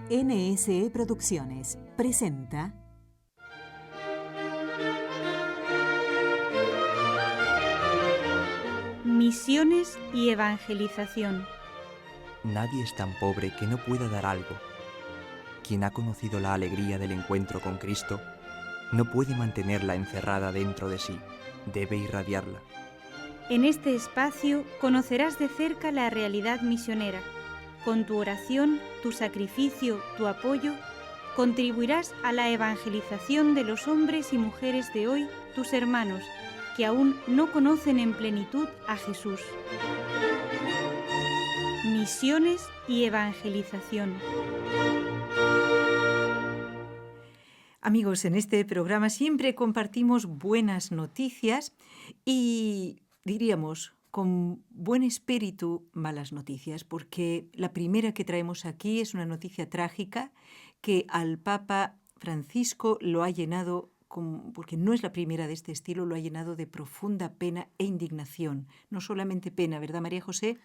NSE Producciones presenta Misiones y evangelización. Nadie es tan pobre que no pueda dar algo. Quien ha conocido la alegría del encuentro con Cristo no puede mantenerla encerrada dentro de sí, debe irradiarla. En este espacio conocerás de cerca la realidad misionera. Con tu oración, tu sacrificio, tu apoyo, contribuirás a la evangelización de los hombres y mujeres de hoy, tus hermanos, que aún no conocen en plenitud a Jesús. Misiones y evangelización. Amigos, en este programa siempre compartimos buenas noticias y diríamos con buen espíritu malas noticias, porque la primera que traemos aquí es una noticia trágica que al Papa Francisco lo ha llenado, porque no es la primera de este estilo, lo ha llenado de profunda pena e indignación. No solamente pena, ¿verdad, María José?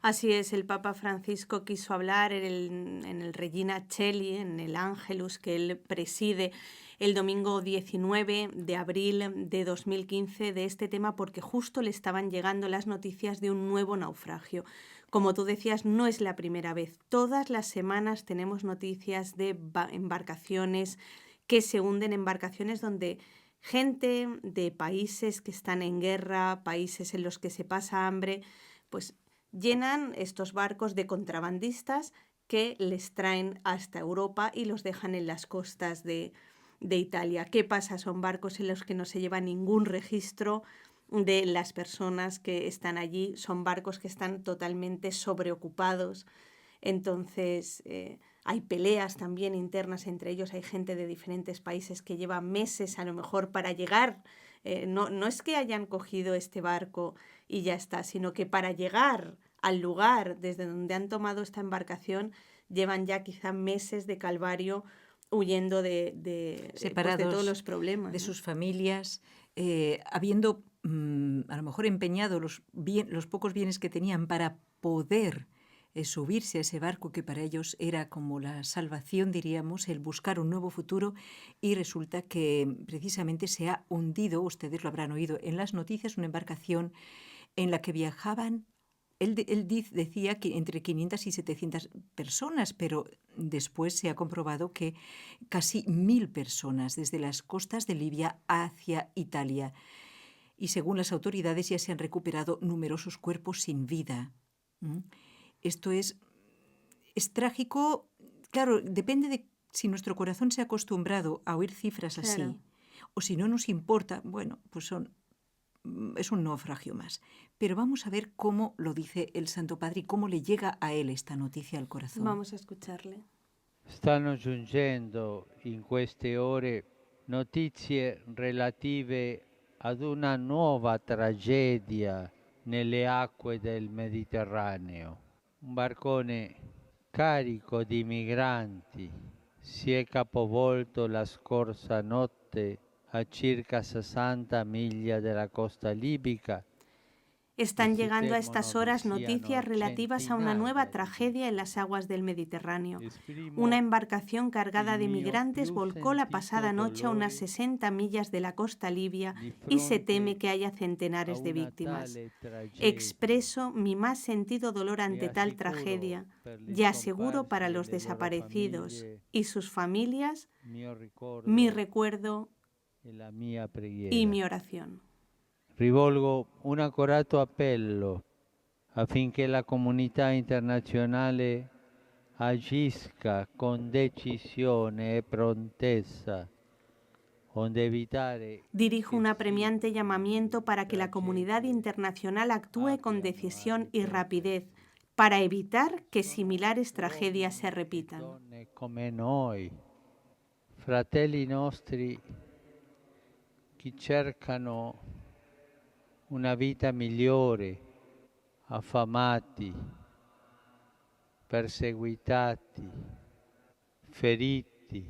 Así es, el Papa Francisco quiso hablar en el Regina Coeli, en el Ángelus que él preside el domingo 19 de abril de 2015 de este tema porque justo le estaban llegando las noticias de un nuevo naufragio. Como tú decías, no es la primera vez. Todas las semanas tenemos noticias de embarcaciones que se hunden, embarcaciones donde gente de países que están en guerra, países en los que se pasa hambre, pues llenan estos barcos de contrabandistas que les traen hasta Europa y los dejan en las costas de Italia. ¿Qué pasa? Son barcos en los que no se lleva ningún registro de las personas que están allí. Son barcos que están totalmente sobreocupados. Entonces hay peleas también internas entre ellos. Hay gente de diferentes países que lleva meses a lo mejor para llegar. No es que hayan cogido este barco y ya está, sino que para llegar al lugar desde donde han tomado esta embarcación llevan ya quizá meses de calvario huyendo separados de todos los problemas, de ¿no? sus familias, habiendo a lo mejor empeñado los pocos bienes que tenían para poder subirse a ese barco que para ellos era como la salvación, diríamos, el buscar un nuevo futuro, y resulta que precisamente se ha hundido, ustedes lo habrán oído en las noticias, una embarcación en la que viajaban. Él decía que entre 500 y 700 personas, pero después se ha comprobado que casi 1.000 personas desde las costas de Libia hacia Italia. Y según las autoridades ya se han recuperado numerosos cuerpos sin vida. Esto es trágico. Claro, depende de si nuestro corazón se ha acostumbrado a oír cifras así, Claro. o si no nos importa, bueno, pues es un naufragio más. Pero vamos a ver cómo lo dice el Santo Padre y cómo le llega a él esta noticia al corazón. Vamos a escucharle. Stanno giungendo in queste ore notizie relative ad una nuova tragedia nelle acque del Mediterraneo. Un barcone carico di migranti si è capovolto la scorsa notte a circa 60 miglia dalla costa libica. Están llegando a estas horas noticias relativas a una nueva tragedia en las aguas del Mediterráneo. Una embarcación cargada de migrantes volcó la pasada noche a unas 60 millas de la costa libia y se teme que haya centenares de víctimas. Expreso mi más sentido dolor ante tal tragedia y aseguro para los desaparecidos y sus familias mi recuerdo y mi oración. Rivolgo un accorato appello affinché la comunità internazionale agisca con decisione e prontezza, onde evitare. Dirijo un apremiante llamamiento para que la comunidad internacional actúe con decisión y rapidez para evitar que similares tragedias se repitan. Come noi, fratelli nostri che cercano una vita migliore, affamati, perseguitati, feriti,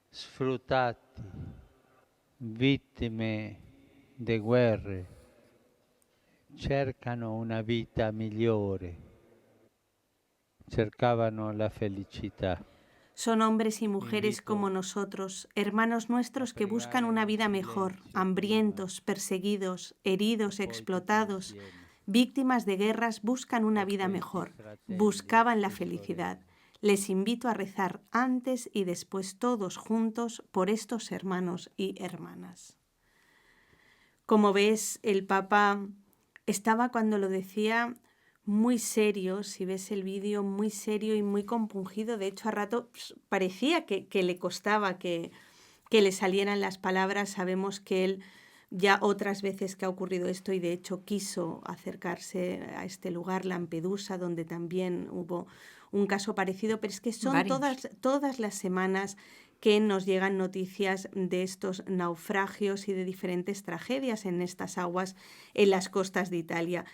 sfruttati, vittime di guerre, cercano una vita migliore. cercavano la felicità. Son hombres y mujeres como nosotros, hermanos nuestros que buscan una vida mejor, hambrientos, perseguidos, heridos, explotados, víctimas de guerras, buscan una vida mejor, buscaban la felicidad. Les invito a rezar antes y después todos juntos por estos hermanos y hermanas. Como ves, el Papa estaba, cuando lo decía, muy serio. Si ves el vídeo, muy serio y muy compungido. De hecho, a rato parecía que le costaba que le salieran las palabras. Sabemos que él ya otras veces que ha ocurrido esto, y de hecho quiso acercarse a este lugar, Lampedusa, donde también hubo un caso parecido, pero es que son todas las semanas que nos llegan noticias de estos naufragios y de diferentes tragedias en estas aguas en las costas de Italia.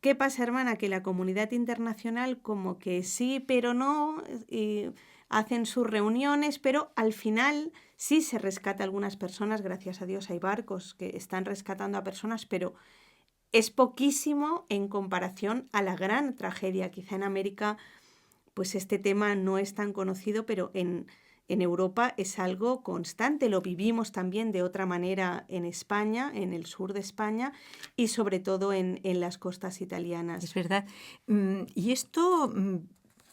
¿Qué pasa, hermana? Que la comunidad internacional como que sí, pero no, y hacen sus reuniones, pero al final sí se rescata a algunas personas. Gracias a Dios hay barcos que están rescatando a personas, pero es poquísimo en comparación a la gran tragedia. Quizá en América pues este tema no es tan conocido, pero en Europa es algo constante. Lo vivimos también de otra manera en España, en el sur de España, y sobre todo en las costas italianas. Es verdad. Y esto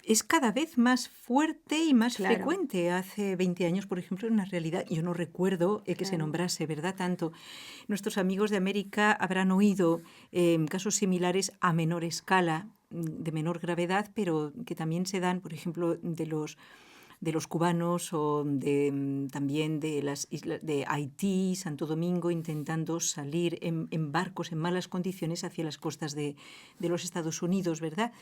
es cada vez más fuerte y más frecuente. Hace 20 años, por ejemplo, en una realidad, yo no recuerdo que se nombrase, ¿verdad? Tanto. Nuestros amigos de América habrán oído casos similares a menor escala, de menor gravedad, pero que también se dan, por ejemplo, de los cubanos o también de las islas de Haití, Santo Domingo, intentando salir en barcos en malas condiciones hacia las costas de los Estados Unidos, ¿verdad?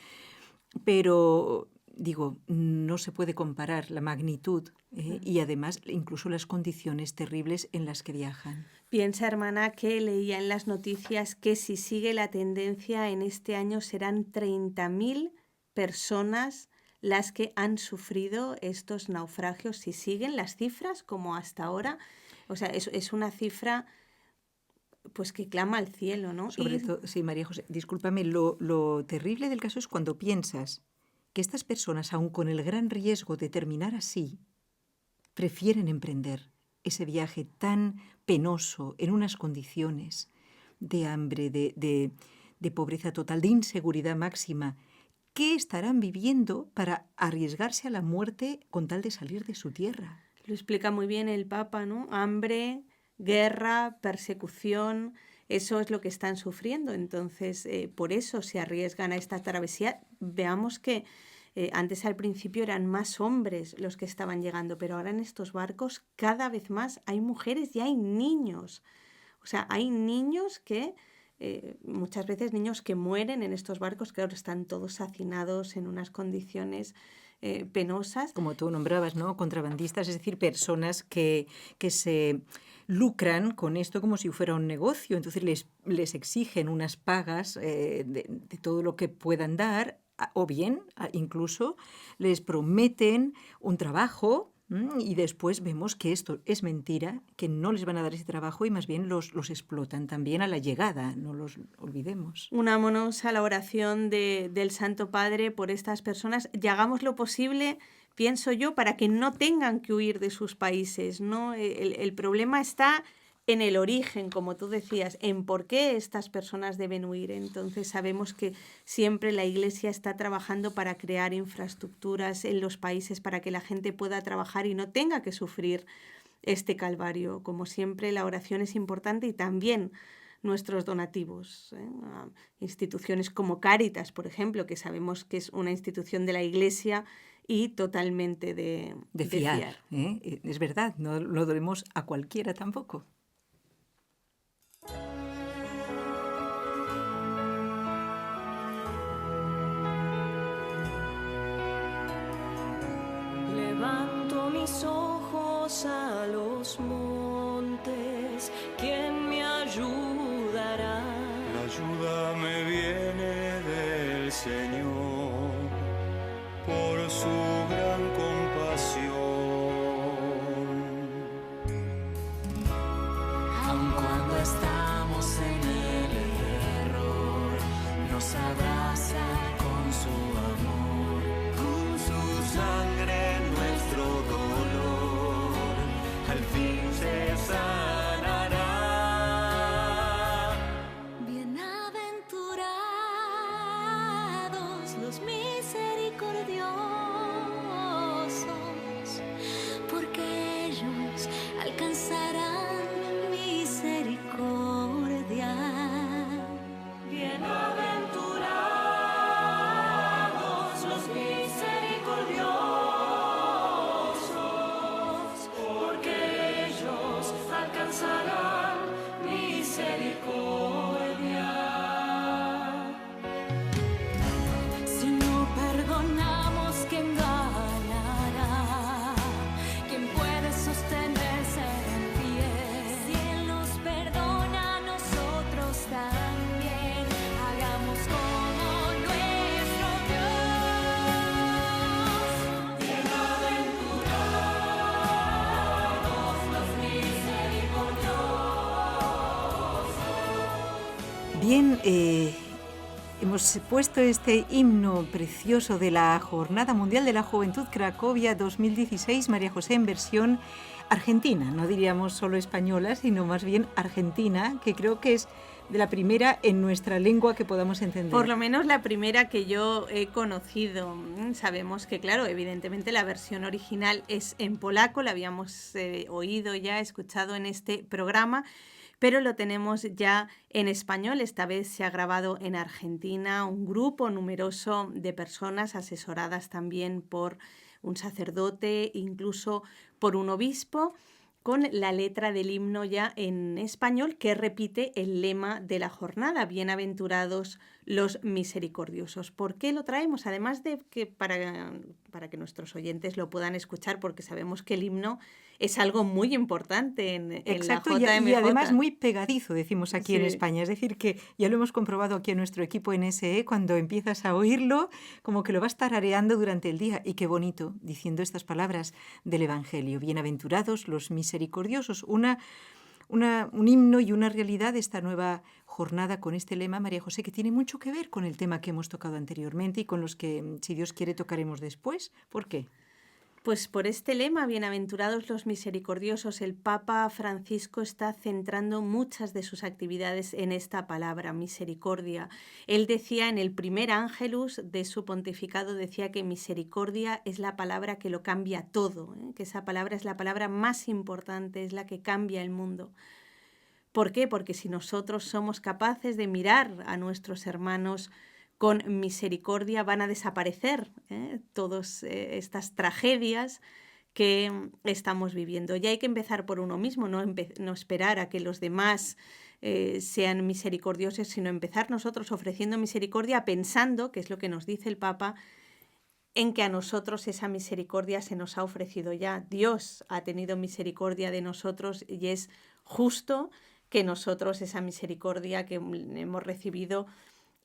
Pero, digo, no se puede comparar la magnitud y además incluso las condiciones terribles en las que viajan. Piensa, hermana, que leía en las noticias que si sigue la tendencia en este año serán 30.000 personas las que han sufrido estos naufragios, si siguen las cifras como hasta ahora. O sea, es una cifra pues que clama al cielo, ¿no? Sobre todo, sí, María José, discúlpame, lo terrible del caso es cuando piensas que estas personas, aun con el gran riesgo de terminar así, prefieren emprender ese viaje tan penoso en unas condiciones de hambre, de pobreza total, de inseguridad máxima. ¿Qué estarán viviendo para arriesgarse a la muerte con tal de salir de su tierra? Lo explica muy bien el Papa, ¿no? Hambre, guerra, persecución, eso es lo que están sufriendo. Entonces, por eso se arriesgan a esta travesía. Veamos que antes al principio eran más hombres los que estaban llegando, pero ahora en estos barcos cada vez más hay mujeres y hay niños. O sea, hay niños que... muchas veces niños que mueren en estos barcos, que ahora están todos hacinados en unas condiciones penosas. Como tú nombrabas, ¿no? Contrabandistas, es decir, personas que se lucran con esto como si fuera un negocio. Entonces les exigen unas pagas de todo lo que puedan dar, o bien incluso les prometen un trabajo. Y después vemos que esto es mentira, que no les van a dar ese trabajo y más bien los explotan también a la llegada, no los olvidemos. Unámonos a la oración del Santo Padre por estas personas y hagamos lo posible, pienso yo, para que no tengan que huir de sus países, ¿no? El problema está en el origen, como tú decías, en por qué estas personas deben huir. Entonces sabemos que siempre la Iglesia está trabajando para crear infraestructuras en los países para que la gente pueda trabajar y no tenga que sufrir este calvario. Como siempre, la oración es importante y también nuestros donativos, a instituciones como Cáritas, por ejemplo, que sabemos que es una institución de la Iglesia y totalmente de fiar. Es verdad, no lo debemos a cualquiera tampoco. Levanto mis ojos a los montes, ¿quién me ayudará? La ayuda me viene del Señor, por su gran compasión. Aun cuando estamos en el error, nos abraza con su amor. fin se sanará. Bienaventurados los misericordiosos, porque ellos alcanzarán misericordia. Bienaventurados los misericordiosos, porque ellos alcanzarán misericordia. Si no perdonamos, ¿quién ganará? ¿Quién puede sostenerse en pie? Si Él nos perdona, nosotros también hagamos como nuestro Dios. Bienaventurados los misericordiosos. Bien, hemos puesto este himno precioso de la Jornada Mundial de la Juventud Cracovia 2016, María José, en versión argentina, no diríamos solo española, sino más bien argentina, que creo que es de la primera en nuestra lengua que podamos entender. Por lo menos la primera que yo he conocido. Sabemos que, claro, evidentemente la versión original es en polaco, la habíamos oído ya, escuchado en este programa, pero lo tenemos ya en español. Esta vez se ha grabado en Argentina un grupo numeroso de personas, asesoradas también por un sacerdote, incluso por un obispo, con la letra del himno ya en español, que repite el lema de la jornada: bienaventurados los misericordiosos. ¿Por qué lo traemos? Además de que para que nuestros oyentes lo puedan escuchar, porque sabemos que el himno es algo muy importante en Exacto, la JMJ. y además muy pegadizo, decimos aquí en Sí. España. Es decir, que ya lo hemos comprobado aquí en nuestro equipo en SE, cuando empiezas a oírlo, como que lo vas tarareando durante el día. Y qué bonito, diciendo estas palabras del Evangelio. Bienaventurados los misericordiosos. Un himno y una realidad de esta nueva jornada con este lema, María José, que tiene mucho que ver con el tema que hemos tocado anteriormente y con los que, si Dios quiere, tocaremos después. ¿Por qué? Pues por este lema, bienaventurados los misericordiosos, el Papa Francisco está centrando muchas de sus actividades en esta palabra, misericordia. Él decía en el primer Ángelus de su pontificado, decía que misericordia es la palabra que lo cambia todo, que esa palabra es la palabra más importante, es la que cambia el mundo. ¿Por qué? Porque si nosotros somos capaces de mirar a nuestros hermanos con misericordia, van a desaparecer todas estas tragedias que estamos viviendo. Y hay que empezar por uno mismo, no esperar a que los demás sean misericordiosos, sino empezar nosotros ofreciendo misericordia, pensando, que es lo que nos dice el Papa, en que a nosotros esa misericordia se nos ha ofrecido ya. Dios ha tenido misericordia de nosotros y es justo que nosotros esa misericordia que hemos recibido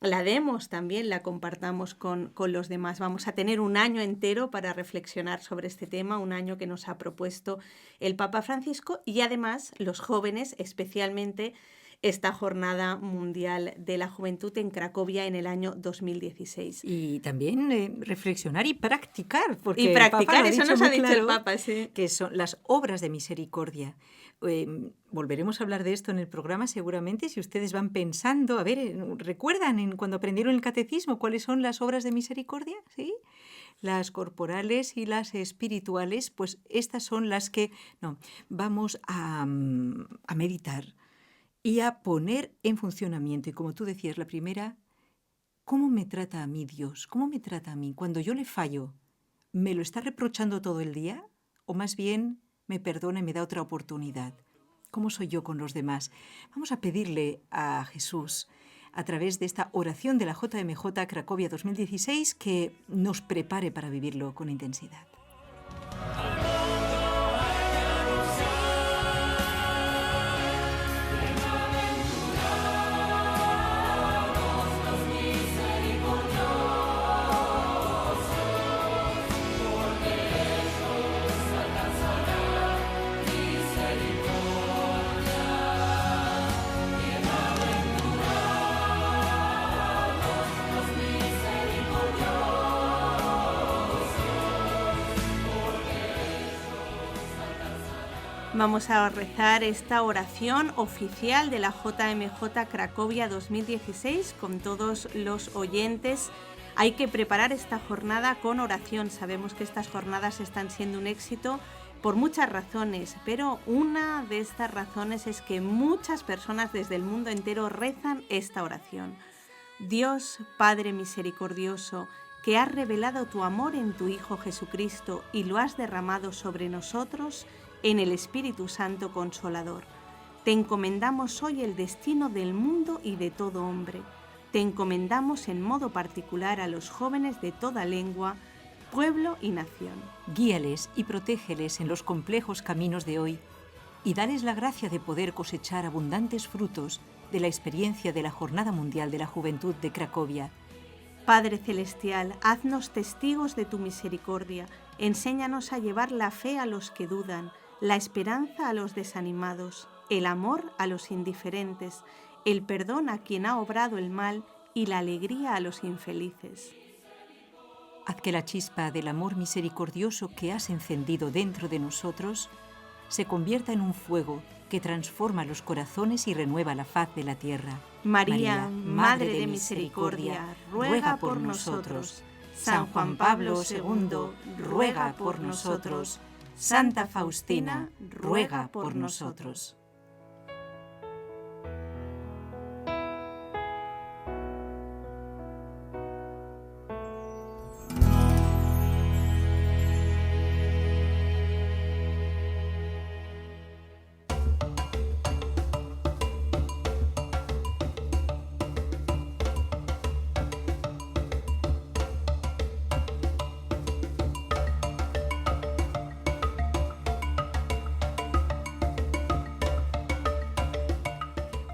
la demos también, la compartamos con los demás. Vamos a tener un año entero para reflexionar sobre este tema, un año que nos ha propuesto el Papa Francisco, y además los jóvenes, especialmente esta Jornada Mundial de la Juventud en Cracovia en el año 2016. Y también reflexionar y practicar, porque Y practicar, eso nos ha dicho el claro, Papa, sí. que son las obras de misericordia. Volveremos a hablar de esto en el programa seguramente, si ustedes van pensando, a ver, ¿recuerdan cuando aprendieron el catecismo cuáles son las obras de misericordia? ¿Sí? Las corporales y las espirituales, pues estas son las que vamos a meditar y a poner en funcionamiento. Y como tú decías, la primera, ¿cómo me trata a mí Dios? ¿Cómo me trata a mí? Cuando yo le fallo, ¿me lo está reprochando todo el día? ¿O más bien me perdona y me da otra oportunidad? ¿Cómo soy yo con los demás? Vamos a pedirle a Jesús, a través de esta oración de la JMJ Cracovia 2016, que nos prepare para vivirlo con intensidad. Vamos a rezar esta oración oficial de la JMJ Cracovia 2016 con todos los oyentes. Hay que preparar esta jornada con oración. Sabemos que estas jornadas están siendo un éxito por muchas razones, pero una de estas razones es que muchas personas desde el mundo entero rezan esta oración. Dios, Padre misericordioso, que has revelado tu amor en tu Hijo Jesucristo y lo has derramado sobre nosotros en el Espíritu Santo Consolador. Te encomendamos hoy el destino del mundo y de todo hombre. Te encomendamos en modo particular a los jóvenes de toda lengua, pueblo y nación. Guíales y protégeles en los complejos caminos de hoy y dales la gracia de poder cosechar abundantes frutos de la experiencia de la Jornada Mundial de la Juventud de Cracovia. Padre Celestial, haznos testigos de tu misericordia. Enséñanos a llevar la fe a los que dudan, la esperanza a los desanimados, el amor a los indiferentes, el perdón a quien ha obrado el mal y la alegría a los infelices. Haz que la chispa del amor misericordioso que has encendido dentro de nosotros se convierta en un fuego que transforma los corazones y renueva la faz de la tierra. María, Madre de Misericordia, ruega por nosotros. San Juan Pablo II, ruega por nosotros. Santa Faustina, ruega por nosotros.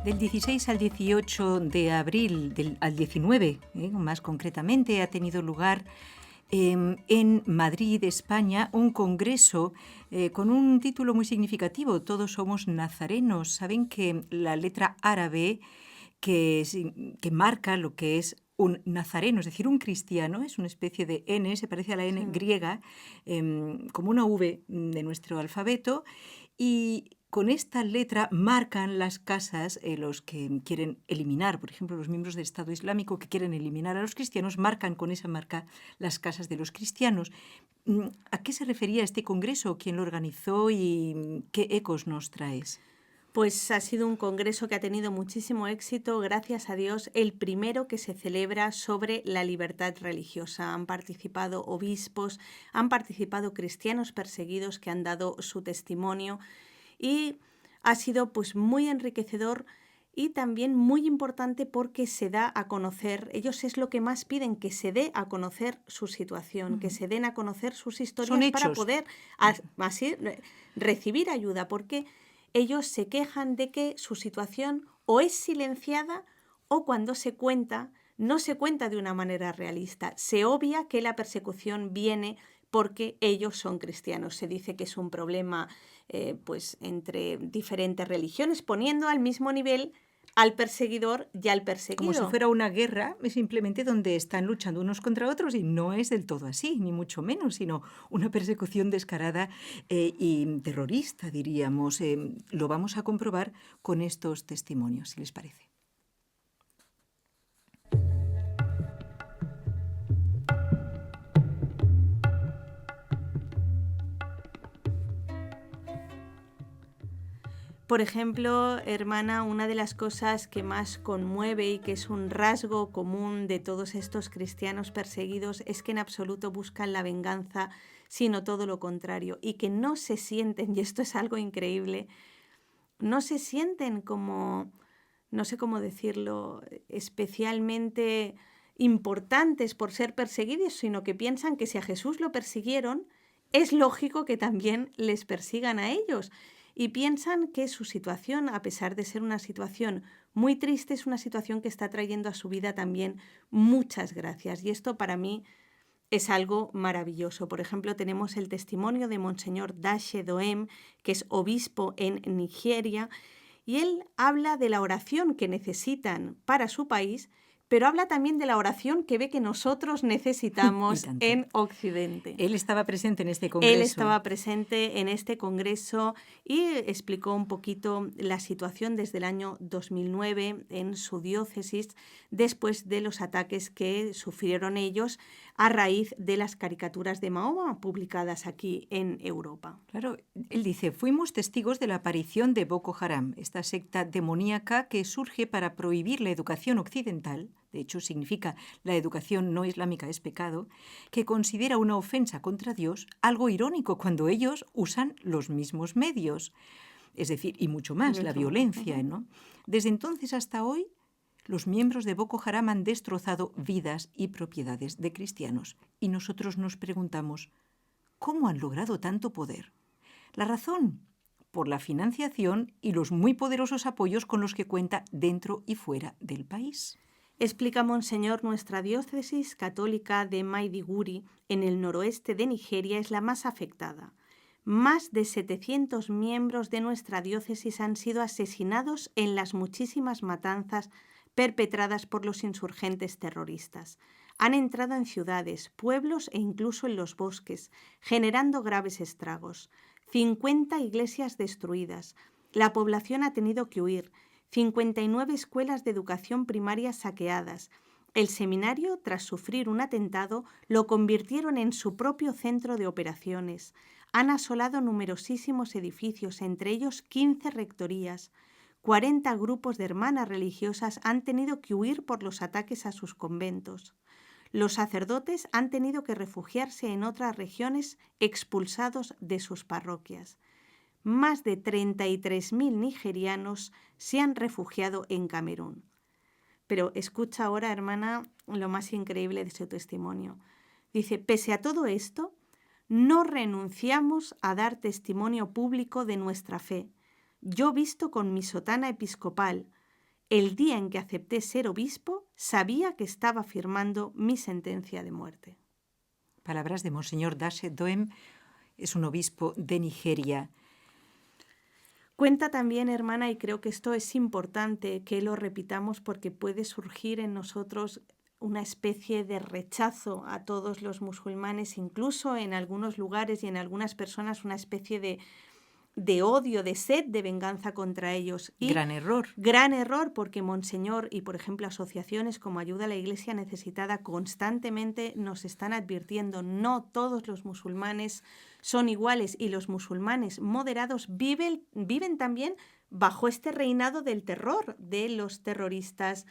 Del 16 al 18 de abril, al 19, más concretamente, ha tenido lugar en Madrid, España, un congreso con un título muy significativo, Todos somos nazarenos. Saben que la letra árabe que marca lo que es un nazareno, es decir, un cristiano, es una especie de N, se parece a la N griega, como una V de nuestro alfabeto, y con esta letra marcan las casas, los que quieren eliminar, por ejemplo, los miembros del Estado Islámico que quieren eliminar a los cristianos, marcan con esa marca las casas de los cristianos. ¿A qué se refería este congreso? ¿Quién lo organizó y qué ecos nos traes? Pues ha sido un congreso que ha tenido muchísimo éxito, gracias a Dios, el primero que se celebra sobre la libertad religiosa. Han participado obispos, han participado cristianos perseguidos que han dado su testimonio y ha sido pues muy enriquecedor y también muy importante porque se da a conocer, ellos es lo que más piden, que se dé a conocer su situación, que se den a conocer sus historias para poder así recibir ayuda, porque ellos se quejan de que su situación o es silenciada o cuando se cuenta, no se cuenta de una manera realista. Se obvia que la persecución viene porque ellos son cristianos. Se dice que es un problema pues entre diferentes religiones, poniendo al mismo nivel al perseguidor y al perseguido. Como si fuera una guerra, simplemente donde están luchando unos contra otros, y no es del todo así, ni mucho menos, sino una persecución descarada y terrorista, diríamos. Lo vamos a comprobar con estos testimonios, si les parece. Por ejemplo, hermana, una de las cosas que más conmueve y que es un rasgo común de todos estos cristianos perseguidos es que en absoluto buscan la venganza, sino todo lo contrario, y que no se sienten, y esto es algo increíble, no se sienten como, no sé cómo decirlo, especialmente importantes por ser perseguidos, sino que piensan que si a Jesús lo persiguieron, es lógico que también les persigan a ellos. Y piensan que su situación, a pesar de ser una situación muy triste, es una situación que está trayendo a su vida también muchas gracias. Y esto para mí es algo maravilloso. Por ejemplo, tenemos el testimonio de Monseñor Dashe Doem, que es obispo en Nigeria, y él habla de la oración que necesitan para su país, pero habla también de la oración que ve que nosotros necesitamos en Occidente. Él estaba presente en este congreso. Él estaba presente en este congreso y explicó un poquito la situación desde el año 2009 en su diócesis después de los ataques que sufrieron ellos a raíz de las caricaturas de Mahoma publicadas aquí en Europa. Claro, él dice, fuimos testigos de la aparición de Boko Haram, esta secta demoníaca que surge para prohibir la educación occidental, de hecho significa la educación no islámica es pecado, que considera una ofensa contra Dios, algo irónico cuando ellos usan los mismos medios, es decir, y mucho más, la violencia, ¿no? Desde entonces hasta hoy, los miembros de Boko Haram han destrozado vidas y propiedades de cristianos. Y nosotros nos preguntamos, ¿cómo han logrado tanto poder? La razón, por la financiación y los muy poderosos apoyos con los que cuenta dentro y fuera del país. Explica Monseñor, nuestra diócesis católica de Maiduguri, en el noroeste de Nigeria, es la más afectada. Más de 700 miembros de nuestra diócesis han sido asesinados en las muchísimas matanzas perpetradas por los insurgentes terroristas. Han entrado en ciudades, pueblos e incluso en los bosques, generando graves estragos. 50 iglesias destruidas. La población ha tenido que huir. 59 escuelas de educación primaria saqueadas. El seminario, tras sufrir un atentado, lo convirtieron en su propio centro de operaciones. Han asolado numerosísimos edificios, entre ellos 15 rectorías. 40 grupos de hermanas religiosas han tenido que huir por los ataques a sus conventos. Los sacerdotes han tenido que refugiarse en otras regiones expulsados de sus parroquias. Más de 33.000 nigerianos se han refugiado en Camerún. Pero escucha ahora, hermana, lo más increíble de su testimonio. Dice, pese a todo esto, no renunciamos a dar testimonio público de nuestra fe. Yo visto con mi sotana episcopal, el día en que acepté ser obispo, sabía que estaba firmando mi sentencia de muerte. Palabras de Monseñor Dashe Doem, es un obispo de Nigeria. Cuenta también, hermana, y creo que esto es importante que lo repitamos porque puede surgir en nosotros una especie de rechazo a todos los musulmanes, incluso en algunos lugares y en algunas personas una especie de odio, de sed de venganza contra ellos. Y gran error. Gran error, porque Monseñor y, por ejemplo, asociaciones como Ayuda a la Iglesia Necesitada constantemente nos están advirtiendo, no todos los musulmanes son iguales y los musulmanes moderados viven también bajo este reinado del terror de los terroristas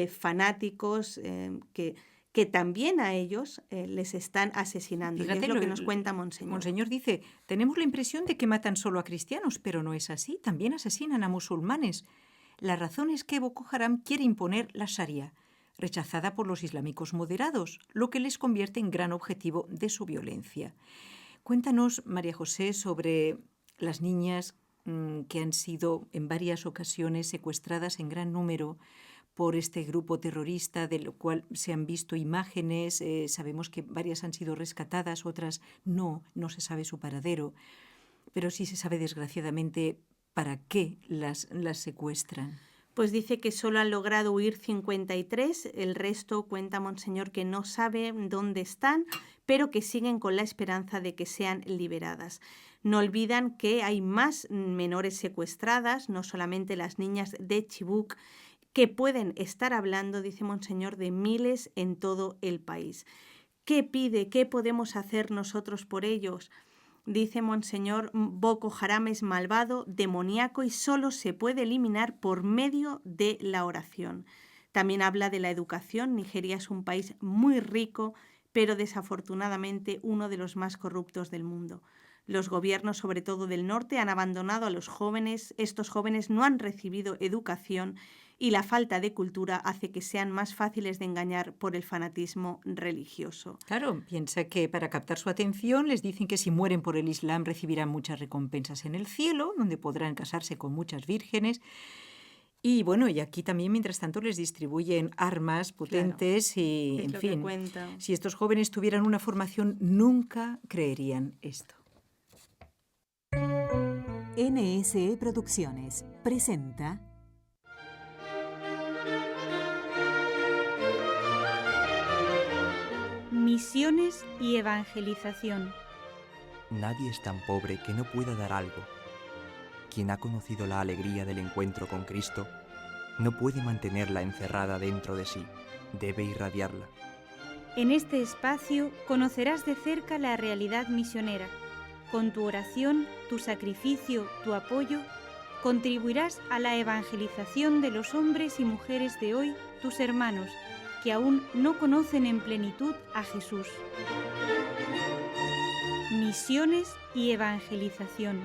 fanáticos que también a ellos les están asesinando. Fíjate, y es lo que nos cuenta Monseñor. Monseñor dice, tenemos la impresión de que matan solo a cristianos, pero no es así, también asesinan a musulmanes. La razón es que Boko Haram quiere imponer la Sharia, rechazada por los islámicos moderados, lo que les convierte en gran objetivo de su violencia. Cuéntanos, María José, sobre las niñas que han sido en varias ocasiones secuestradas en gran número por este grupo terrorista, de lo cual se han visto imágenes, sabemos que varias han sido rescatadas, otras no se sabe su paradero, pero sí se sabe desgraciadamente para qué las secuestran. Pues dice que solo han logrado huir 53, el resto cuenta Monseñor que no sabe dónde están, pero que siguen con la esperanza de que sean liberadas. No olvidan que hay más menores secuestradas, no solamente las niñas de Chibuk, que pueden estar hablando, dice Monseñor, de miles en todo el país. ¿Qué pide? ¿Qué podemos hacer nosotros por ellos? Dice Monseñor, Boko Haram es malvado, demoníaco y solo se puede eliminar por medio de la oración. También habla de la educación. Nigeria es un país muy rico, pero desafortunadamente uno de los más corruptos del mundo. Los gobiernos, sobre todo del norte, han abandonado a los jóvenes. Estos jóvenes no han recibido educación y la falta de cultura hace que sean más fáciles de engañar por el fanatismo religioso. Claro, piensa que para captar su atención les dicen que si mueren por el Islam recibirán muchas recompensas en el cielo, donde podrán casarse con muchas vírgenes. Y bueno, y aquí también, mientras tanto, les distribuyen armas potentes y, en fin, si estos jóvenes tuvieran una formación, nunca creerían esto. NSE Producciones presenta Misiones y evangelización. Nadie es tan pobre que no pueda dar algo. Quien ha conocido la alegría del encuentro con Cristo no puede mantenerla encerrada dentro de sí, debe irradiarla. En este espacio conocerás de cerca la realidad misionera. Con tu oración, tu sacrificio, tu apoyo, contribuirás a la evangelización de los hombres y mujeres de hoy, tus hermanos, que aún no conocen en plenitud a Jesús. Misiones y evangelización.